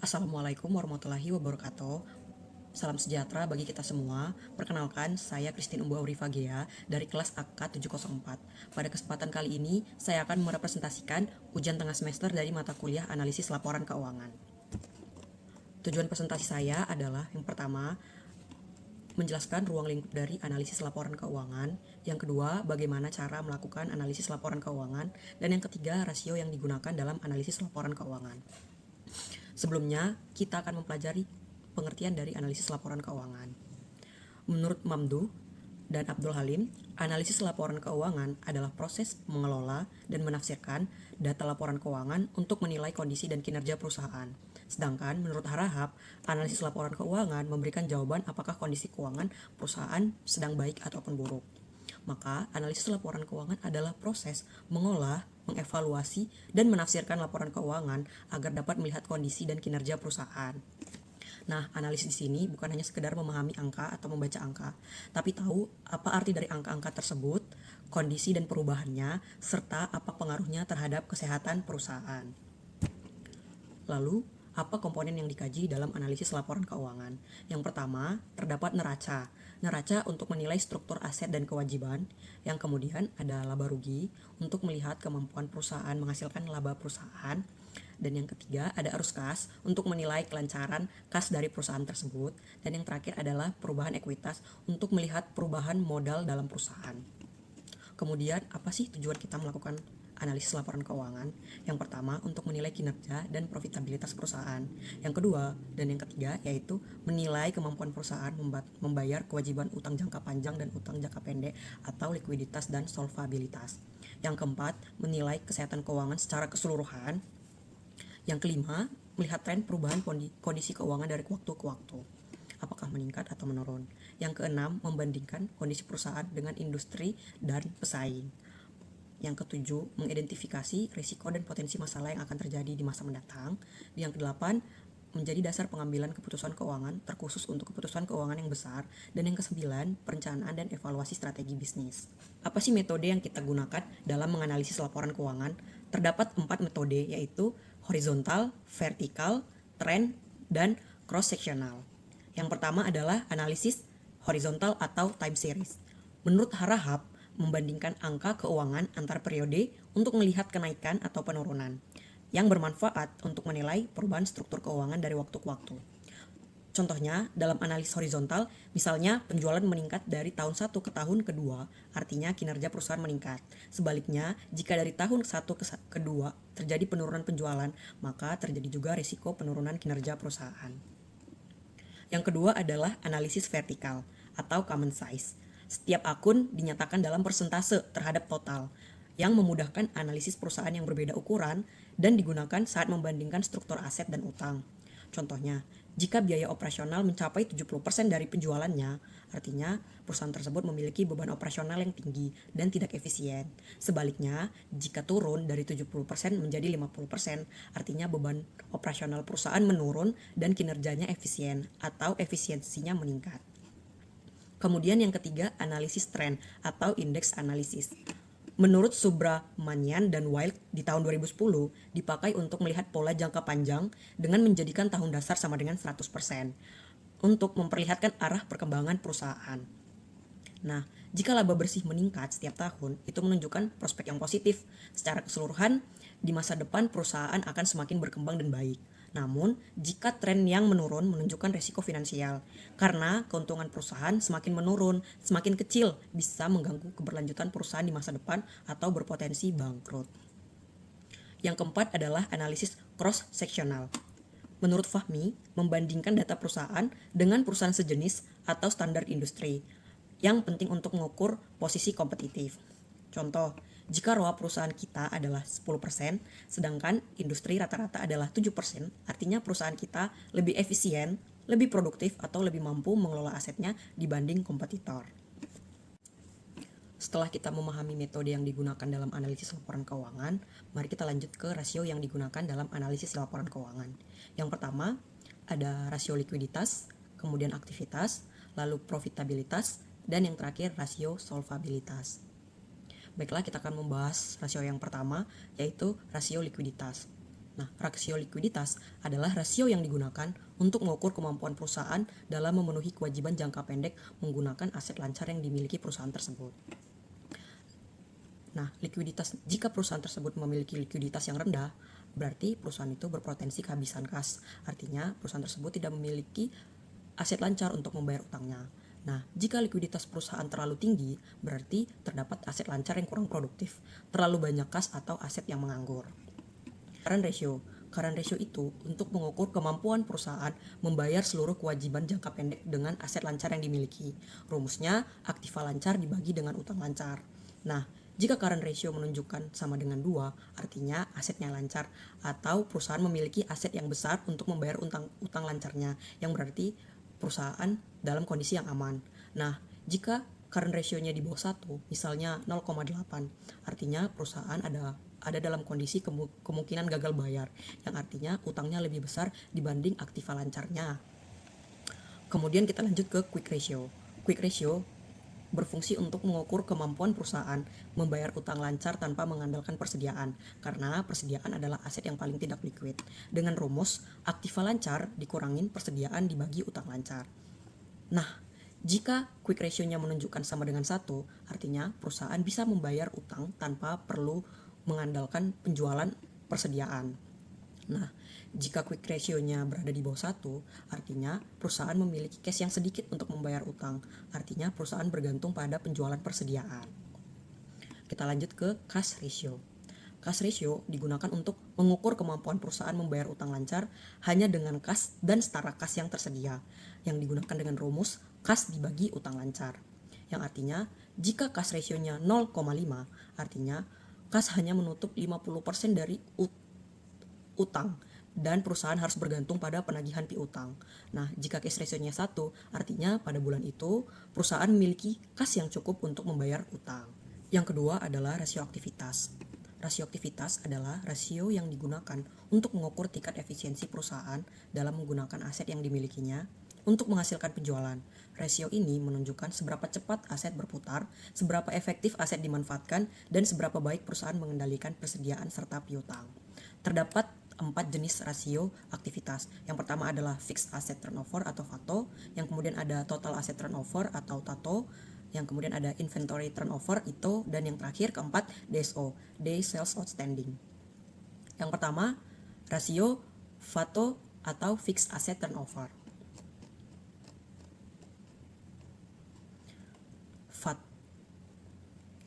Assalamualaikum warahmatullahi wabarakatuh. Salam sejahtera bagi kita semua. Perkenalkan, saya Christine Umbu Aurifagea dari kelas AK 704. Pada kesempatan kali ini, saya akan merepresentasikan ujian tengah semester dari mata kuliah analisis laporan keuangan. Tujuan presentasi saya adalah yang pertama, menjelaskan ruang lingkup dari analisis laporan keuangan. Yang kedua, bagaimana cara melakukan analisis laporan keuangan. Dan yang ketiga, rasio yang digunakan dalam analisis laporan keuangan. Sebelumnya, kita akan mempelajari pengertian dari analisis laporan keuangan. Menurut Mamdu dan Abdul Halim, analisis laporan keuangan adalah proses mengelola dan menafsirkan data laporan keuangan untuk menilai kondisi dan kinerja perusahaan. Sedangkan menurut Harahap, analisis laporan keuangan memberikan jawaban apakah kondisi keuangan perusahaan sedang baik ataupun buruk. Maka, analisis laporan keuangan adalah proses mengolah, mengevaluasi, dan menafsirkan laporan keuangan agar dapat melihat kondisi dan kinerja perusahaan. Nah, analisis di sini bukan hanya sekedar memahami angka atau membaca angka, tapi tahu apa arti dari angka-angka tersebut, kondisi dan perubahannya, serta apa pengaruhnya terhadap kesehatan perusahaan. Lalu, apa komponen yang dikaji dalam analisis laporan keuangan? Yang pertama, terdapat neraca. Neraca untuk menilai struktur aset dan kewajiban. Yang kemudian ada laba rugi untuk melihat kemampuan perusahaan menghasilkan laba perusahaan. Dan yang ketiga ada arus kas untuk menilai kelancaran kas dari perusahaan tersebut. Dan yang terakhir adalah perubahan ekuitas untuk melihat perubahan modal dalam perusahaan. Kemudian, apa sih tujuan kita melakukan analisis laporan keuangan? Yang pertama, untuk menilai kinerja dan profitabilitas perusahaan. Yang kedua dan yang ketiga yaitu menilai kemampuan perusahaan membayar kewajiban utang jangka panjang dan utang jangka pendek atau likuiditas dan solvabilitas. Yang keempat, menilai kesehatan keuangan secara keseluruhan. Yang kelima, melihat tren perubahan kondisi keuangan dari waktu ke waktu. Apakah meningkat atau menurun. Yang keenam, membandingkan kondisi perusahaan dengan industri dan pesaing. Yang ketujuh, mengidentifikasi risiko dan potensi masalah yang akan terjadi di masa mendatang. Yang kedelapan, menjadi dasar pengambilan keputusan keuangan terkhusus untuk keputusan keuangan yang besar. Dan yang kesembilan, perencanaan dan evaluasi strategi bisnis. Apa sih metode yang kita gunakan dalam menganalisis laporan keuangan? Terdapat 4 metode, yaitu horizontal, vertikal, trend, dan cross-sectional. Yang pertama adalah analisis horizontal atau time series. Menurut Harahap, membandingkan angka keuangan antar periode untuk melihat kenaikan atau penurunan, yang bermanfaat untuk menilai perubahan struktur keuangan dari waktu ke waktu. Contohnya, dalam analisis horizontal, misalnya penjualan meningkat dari tahun 1 ke tahun kedua, artinya kinerja perusahaan meningkat. Sebaliknya, jika dari tahun 1 ke kedua terjadi penurunan penjualan, maka terjadi juga risiko penurunan kinerja perusahaan. Yang kedua adalah analisis vertikal atau common size. Setiap akun dinyatakan dalam persentase terhadap total, yang memudahkan analisis perusahaan yang berbeda ukuran dan digunakan saat membandingkan struktur aset dan utang. Contohnya, jika biaya operasional mencapai 70% dari penjualannya, artinya perusahaan tersebut memiliki beban operasional yang tinggi dan tidak efisien. Sebaliknya, jika turun dari 70% menjadi 50%, artinya beban operasional perusahaan menurun dan kinerjanya efisien atau efisiensinya meningkat. Kemudian yang ketiga, analisis tren atau indeks analisis. Menurut Subramanian dan Wild di tahun 2010 dipakai untuk melihat pola jangka panjang dengan menjadikan tahun dasar sama dengan 100% untuk memperlihatkan arah perkembangan perusahaan. Nah, jika laba bersih meningkat setiap tahun, itu menunjukkan prospek yang positif. Secara keseluruhan, di masa depan perusahaan akan semakin berkembang dan baik. Namun, jika tren yang menurun menunjukkan risiko finansial, karena keuntungan perusahaan semakin menurun, semakin kecil, bisa mengganggu keberlanjutan perusahaan di masa depan atau berpotensi bangkrut. Yang keempat adalah analisis cross-sectional. Menurut Fahmi, membandingkan data perusahaan dengan perusahaan sejenis atau standar industri yang penting untuk mengukur posisi kompetitif. Contoh, jika ROA perusahaan kita adalah 10%, sedangkan industri rata-rata adalah 7%, artinya perusahaan kita lebih efisien, lebih produktif, atau lebih mampu mengelola asetnya dibanding kompetitor. Setelah kita memahami metode yang digunakan dalam analisis laporan keuangan, mari kita lanjut ke rasio yang digunakan dalam analisis laporan keuangan. Yang pertama, ada rasio likuiditas, kemudian aktivitas, lalu profitabilitas, dan yang terakhir rasio solvabilitas. Baiklah, kita akan membahas rasio yang pertama, yaitu rasio likuiditas. Nah, rasio likuiditas adalah rasio yang digunakan untuk mengukur kemampuan perusahaan dalam memenuhi kewajiban jangka pendek menggunakan aset lancar yang dimiliki perusahaan tersebut. Nah, likuiditas, jika perusahaan tersebut memiliki likuiditas yang rendah, berarti perusahaan itu berpotensi kehabisan kas. Artinya, perusahaan tersebut tidak memiliki aset lancar untuk membayar utangnya. Nah, jika likuiditas perusahaan terlalu tinggi, berarti terdapat aset lancar yang kurang produktif, terlalu banyak kas atau aset yang menganggur. Current ratio itu untuk mengukur kemampuan perusahaan membayar seluruh kewajiban jangka pendek dengan aset lancar yang dimiliki. Rumusnya, aktiva lancar dibagi dengan utang lancar. Nah, jika current ratio menunjukkan sama dengan 2, artinya asetnya lancar, atau perusahaan memiliki aset yang besar untuk membayar utang lancarnya, yang berarti perusahaan dalam kondisi yang aman. Nah, jika current ratio-nya di bawah 1, misalnya 0,8, artinya perusahaan ada dalam kondisi kemungkinan gagal bayar, yang artinya utangnya lebih besar dibanding aktiva lancarnya. Kemudian kita lanjut ke quick ratio. Quick ratio berfungsi untuk mengukur kemampuan perusahaan membayar utang lancar tanpa mengandalkan persediaan, karena persediaan adalah aset yang paling tidak liquid. Dengan rumus, aktiva lancar dikurangin persediaan dibagi utang lancar. Nah, jika quick ratio-nya menunjukkan sama dengan 1, artinya perusahaan bisa membayar utang tanpa perlu mengandalkan penjualan persediaan. Nah, jika quick ratio-nya berada di bawah 1, artinya perusahaan memiliki cash yang sedikit untuk membayar utang. Artinya perusahaan bergantung pada penjualan persediaan. Kita lanjut ke cash ratio. Cash ratio digunakan untuk mengukur kemampuan perusahaan membayar utang lancar hanya dengan kas dan setara kas yang tersedia, yang digunakan dengan rumus kas dibagi utang lancar. Yang artinya, jika cash ratio-nya 0,5, artinya kas hanya menutup 50% dari utang dan perusahaan harus bergantung pada penagihan piutang. Nah, jika cash ratio-nya 1, artinya pada bulan itu perusahaan memiliki kas yang cukup untuk membayar utang. Yang kedua adalah rasio aktivitas. Rasio aktivitas adalah rasio yang digunakan untuk mengukur tingkat efisiensi perusahaan dalam menggunakan aset yang dimilikinya untuk menghasilkan penjualan. Rasio ini menunjukkan seberapa cepat aset berputar, seberapa efektif aset dimanfaatkan, dan seberapa baik perusahaan mengendalikan persediaan serta piutang. Terdapat 4 jenis rasio aktivitas. Yang pertama adalah fixed asset turnover atau FATO, yang kemudian ada total asset turnover atau TATO, yang kemudian ada inventory turnover itu, dan yang terakhir keempat DSO, Day Sales Outstanding. Yang pertama, rasio FATO atau fixed asset turnover.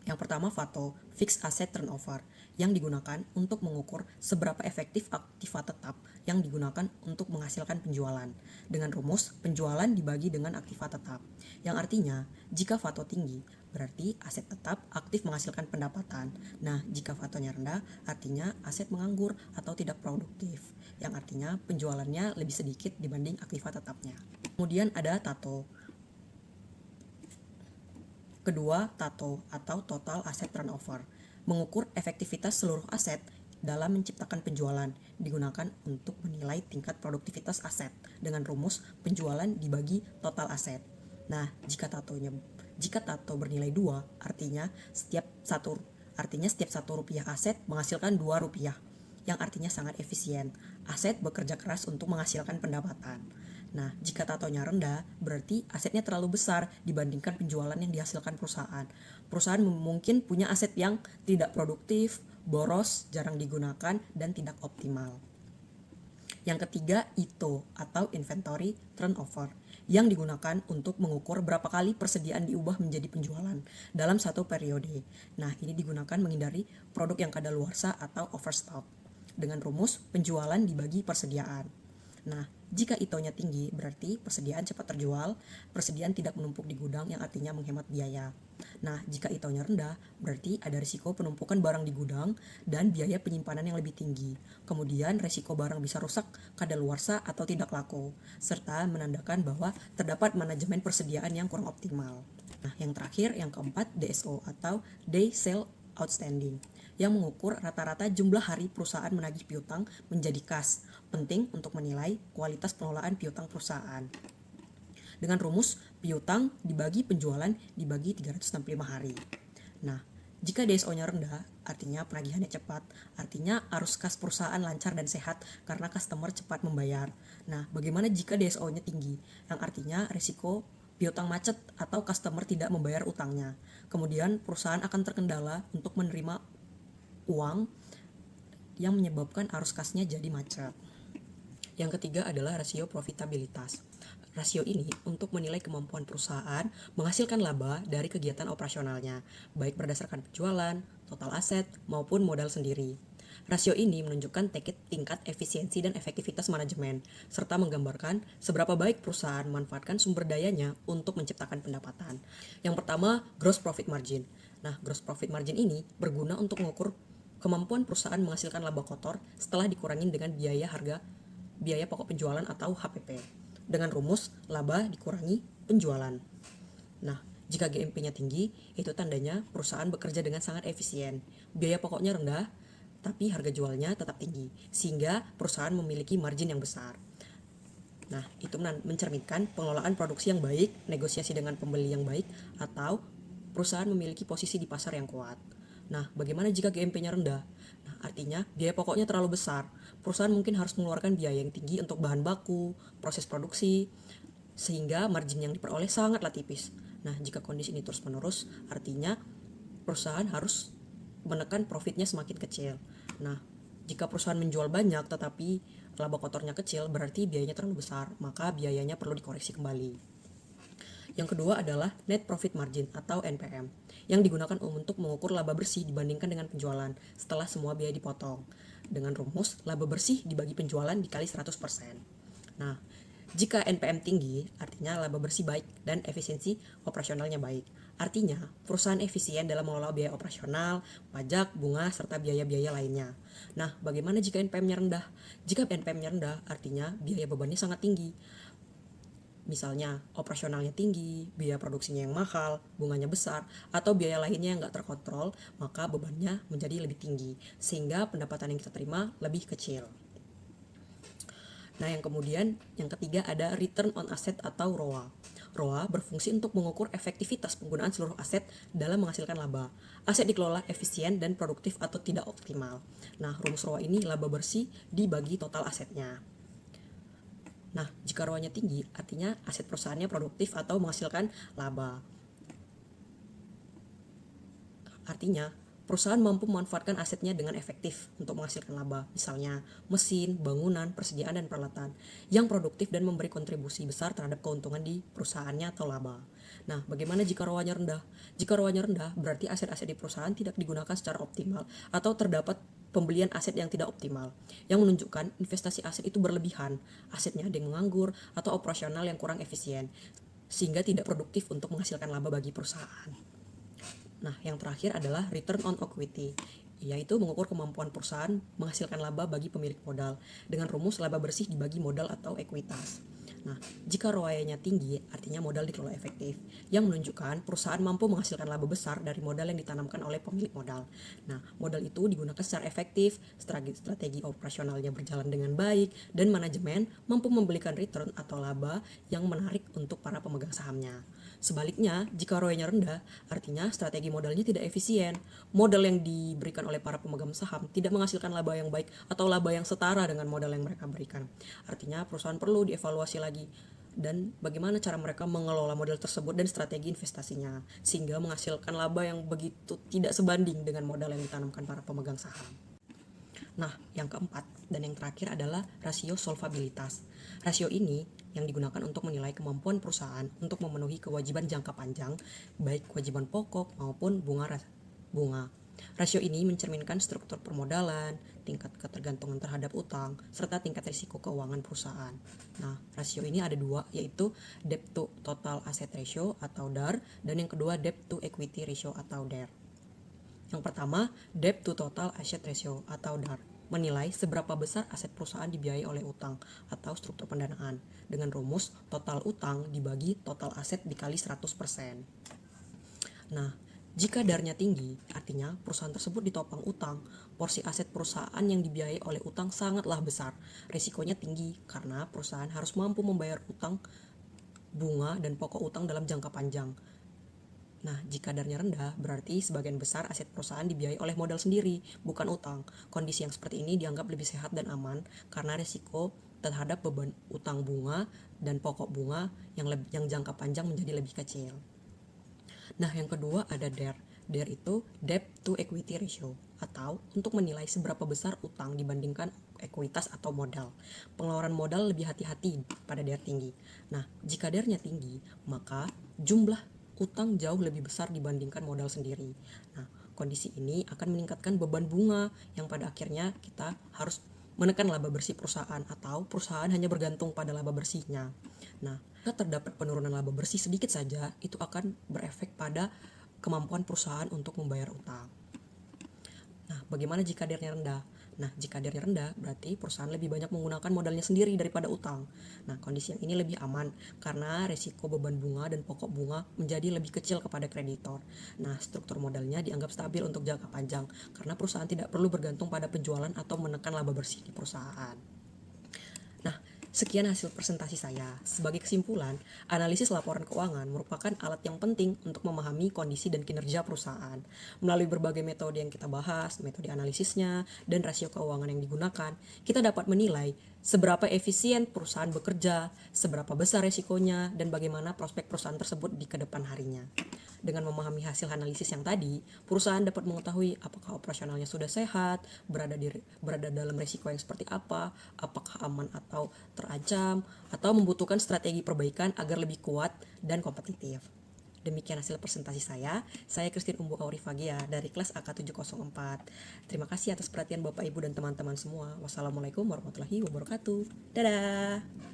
Yang pertama FATO, fixed asset turnover, yang digunakan untuk mengukur seberapa efektif aktiva tetap yang digunakan untuk menghasilkan penjualan. Dengan rumus, penjualan dibagi dengan aktiva tetap. Yang artinya, jika FATO tinggi, berarti aset tetap aktif menghasilkan pendapatan. Nah, jika FATO-nya rendah, artinya aset menganggur atau tidak produktif. Yang artinya penjualannya lebih sedikit dibanding aktiva tetapnya. Kemudian ada TATO. Kedua, TATO atau Total Asset Turnover, mengukur efektivitas seluruh aset dalam menciptakan penjualan, digunakan untuk menilai tingkat produktivitas aset dengan rumus penjualan dibagi total aset. Nah, jika TATO bernilai 2, artinya setiap satu rupiah aset menghasilkan 2 rupiah, yang artinya sangat efisien. Aset bekerja keras untuk menghasilkan pendapatan. Nah, jika TATO-nya rendah, berarti asetnya terlalu besar dibandingkan penjualan yang dihasilkan perusahaan. Perusahaan mungkin punya aset yang tidak produktif, boros, jarang digunakan, dan tidak optimal. Yang ketiga, ITO atau Inventory Turnover, yang digunakan untuk mengukur berapa kali persediaan diubah menjadi penjualan dalam satu periode. Nah, ini digunakan menghindari produk yang kadaluarsa atau overstock. Dengan rumus penjualan dibagi persediaan. Nah, jika ITO-nya tinggi, berarti persediaan cepat terjual, persediaan tidak menumpuk di gudang yang artinya menghemat biaya. Nah, jika ITO-nya rendah, berarti ada risiko penumpukan barang di gudang dan biaya penyimpanan yang lebih tinggi. Kemudian, risiko barang bisa rusak, kadaluarsa, atau tidak laku, serta menandakan bahwa terdapat manajemen persediaan yang kurang optimal. Nah, yang terakhir, yang keempat, DSO atau Day Sale Outstanding, yang mengukur rata-rata jumlah hari perusahaan menagih piutang menjadi kas, penting untuk menilai kualitas pengelolaan piutang perusahaan. Dengan rumus piutang dibagi penjualan dibagi 365 hari. Nah, Jika DSO-nya rendah, artinya penagihannya cepat, artinya arus kas perusahaan lancar dan sehat karena customer cepat membayar. Nah, bagaimana jika DSO-nya tinggi? Yang artinya risiko piutang macet atau customer tidak membayar utangnya. Kemudian perusahaan akan terkendala untuk menerima uang yang menyebabkan arus kasnya jadi macet. Yang ketiga adalah rasio profitabilitas. Rasio ini untuk menilai kemampuan perusahaan menghasilkan laba dari kegiatan operasionalnya, baik berdasarkan penjualan, total aset, maupun modal sendiri. Rasio ini menunjukkan tingkat efisiensi dan efektivitas manajemen, serta menggambarkan seberapa baik perusahaan memanfaatkan sumber dayanya untuk menciptakan pendapatan. Yang pertama, gross profit margin. Nah, gross profit margin ini berguna untuk mengukur kemampuan perusahaan menghasilkan laba kotor setelah dikurangi dengan biaya pokok penjualan atau HPP. Dengan rumus laba dikurangi penjualan. Nah, jika GMP-nya tinggi, itu tandanya perusahaan bekerja dengan sangat efisien. Biaya pokoknya rendah, tapi harga jualnya tetap tinggi, sehingga perusahaan memiliki margin yang besar. Nah, itu mencerminkan pengelolaan produksi yang baik, negosiasi dengan pembeli yang baik, atau perusahaan memiliki posisi di pasar yang kuat. Nah, bagaimana jika GMP-nya rendah? Nah, artinya biaya pokoknya terlalu besar. Perusahaan mungkin harus mengeluarkan biaya yang tinggi untuk bahan baku, proses produksi, sehingga margin yang diperoleh sangatlah tipis. Nah, jika kondisi ini terus-menerus, artinya perusahaan harus menekan profitnya semakin kecil. Nah, jika perusahaan menjual banyak tetapi laba kotornya kecil, berarti biayanya terlalu besar, maka biayanya perlu dikoreksi kembali. Yang kedua adalah net profit margin atau NPM, yang digunakan untuk mengukur laba bersih dibandingkan dengan penjualan setelah semua biaya dipotong. Dengan rumus laba bersih dibagi penjualan dikali 100%. Nah, jika NPM tinggi, artinya laba bersih baik dan efisiensi operasionalnya baik. Artinya, perusahaan efisien dalam mengelola biaya operasional, pajak, bunga, serta biaya-biaya lainnya. Nah, bagaimana jika NPM-nya rendah? Jika NPM-nya rendah, artinya biaya bebannya sangat tinggi. Misalnya operasionalnya tinggi, biaya produksinya yang mahal, bunganya besar, atau biaya lainnya yang nggak terkontrol, maka bebannya menjadi lebih tinggi, sehingga pendapatan yang kita terima lebih kecil. Nah, yang ketiga ada return on asset atau ROA. ROA berfungsi untuk mengukur efektivitas penggunaan seluruh aset dalam menghasilkan laba. Aset dikelola efisien dan produktif atau tidak optimal. Nah, rumus ROA ini laba bersih dibagi total asetnya. Nah, jika ROA-nya tinggi, artinya aset perusahaannya produktif atau menghasilkan laba. Artinya, perusahaan mampu memanfaatkan asetnya dengan efektif untuk menghasilkan laba, misalnya mesin, bangunan, persediaan, dan peralatan, yang produktif dan memberi kontribusi besar terhadap keuntungan di perusahaannya atau laba. Nah, bagaimana jika ROA-nya rendah? Jika ROA-nya rendah, berarti aset-aset di perusahaan tidak digunakan secara optimal atau terdapat pembelian aset yang tidak optimal, yang menunjukkan investasi aset itu berlebihan, asetnya ada yang menganggur, atau operasional yang kurang efisien, sehingga tidak produktif untuk menghasilkan laba bagi perusahaan. Nah, yang terakhir adalah return on equity, yaitu mengukur kemampuan perusahaan menghasilkan laba bagi pemilik modal dengan rumus laba bersih dibagi modal atau ekuitas. Nah, jika ROA-nya tinggi, artinya modal dikelola efektif, yang menunjukkan perusahaan mampu menghasilkan laba besar dari modal yang ditanamkan oleh pemilik modal. Nah, modal itu digunakan secara efektif, strategi operasionalnya berjalan dengan baik, dan manajemen mampu memberikan return atau laba yang menarik untuk para pemegang sahamnya. Sebaliknya, jika ROE-nya rendah, artinya strategi modalnya tidak efisien. Modal yang diberikan oleh para pemegang saham tidak menghasilkan laba yang baik atau laba yang setara dengan modal yang mereka berikan. Artinya perusahaan perlu dievaluasi lagi dan bagaimana cara mereka mengelola modal tersebut dan strategi investasinya sehingga menghasilkan laba yang begitu tidak sebanding dengan modal yang ditanamkan para pemegang saham. Nah, yang keempat dan yang terakhir adalah rasio solvabilitas. Rasio ini yang digunakan untuk menilai kemampuan perusahaan untuk memenuhi kewajiban jangka panjang, baik kewajiban pokok maupun bunga. Rasio ini mencerminkan struktur permodalan, tingkat ketergantungan terhadap utang, serta tingkat risiko keuangan perusahaan. Nah, rasio ini ada dua, yaitu debt to total asset ratio atau DAR, dan yang kedua debt to equity ratio atau DER. Yang pertama, debt to total asset ratio atau DAR, menilai seberapa besar aset perusahaan dibiayai oleh utang atau struktur pendanaan dengan rumus total utang dibagi total aset dikali 100%. Nah, jika DAR-nya tinggi, artinya perusahaan tersebut ditopang utang. Porsi aset perusahaan yang dibiayai oleh utang sangatlah besar. Risikonya tinggi karena perusahaan harus mampu membayar utang, bunga, dan pokok utang dalam jangka panjang. Nah, jika kadarnya rendah, berarti sebagian besar aset perusahaan dibiayai oleh modal sendiri, bukan utang. Kondisi yang seperti ini dianggap lebih sehat dan aman karena risiko terhadap beban utang bunga dan pokok bunga yang jangka panjang menjadi lebih kecil. Nah, yang kedua ada DER. DER itu Debt to Equity Ratio, atau untuk menilai seberapa besar utang dibandingkan ekuitas atau modal. Pengeluaran modal lebih hati-hati pada DER tinggi. Nah, jika DER-nya tinggi, maka jumlah utang jauh lebih besar dibandingkan modal sendiri. Nah, kondisi ini akan meningkatkan beban bunga yang pada akhirnya kita harus menekan laba bersih perusahaan atau perusahaan hanya bergantung pada laba bersihnya. Nah, jika terdapat penurunan laba bersih sedikit saja, itu akan berefek pada kemampuan perusahaan untuk membayar utang. Nah, bagaimana jika DER-nya rendah? Nah, jika DER-nya rendah, berarti perusahaan lebih banyak menggunakan modalnya sendiri daripada utang. Nah, kondisi yang ini lebih aman karena resiko beban bunga dan pokok bunga menjadi lebih kecil kepada kreditor. Nah, struktur modalnya dianggap stabil untuk jangka panjang karena perusahaan tidak perlu bergantung pada penjualan atau menekan laba bersih di perusahaan. Nah, sekian hasil presentasi saya. Sebagai kesimpulan, analisis laporan keuangan merupakan alat yang penting untuk memahami kondisi dan kinerja perusahaan. Melalui berbagai metode yang kita bahas, metode analisisnya, dan rasio keuangan yang digunakan, kita dapat menilai seberapa efisien perusahaan bekerja, seberapa besar resikonya, dan bagaimana prospek perusahaan tersebut di kedepan harinya. Dengan memahami hasil analisis yang tadi, perusahaan dapat mengetahui apakah operasionalnya sudah sehat, berada dalam risiko yang seperti apa, apakah aman atau terancam, atau membutuhkan strategi perbaikan agar lebih kuat dan kompetitif. Demikian hasil presentasi saya. Saya Christine Umbu Aurifagea dari kelas AK704. Terima kasih atas perhatian Bapak, Ibu, dan teman-teman semua. Wassalamualaikum warahmatullahi wabarakatuh. Dadah!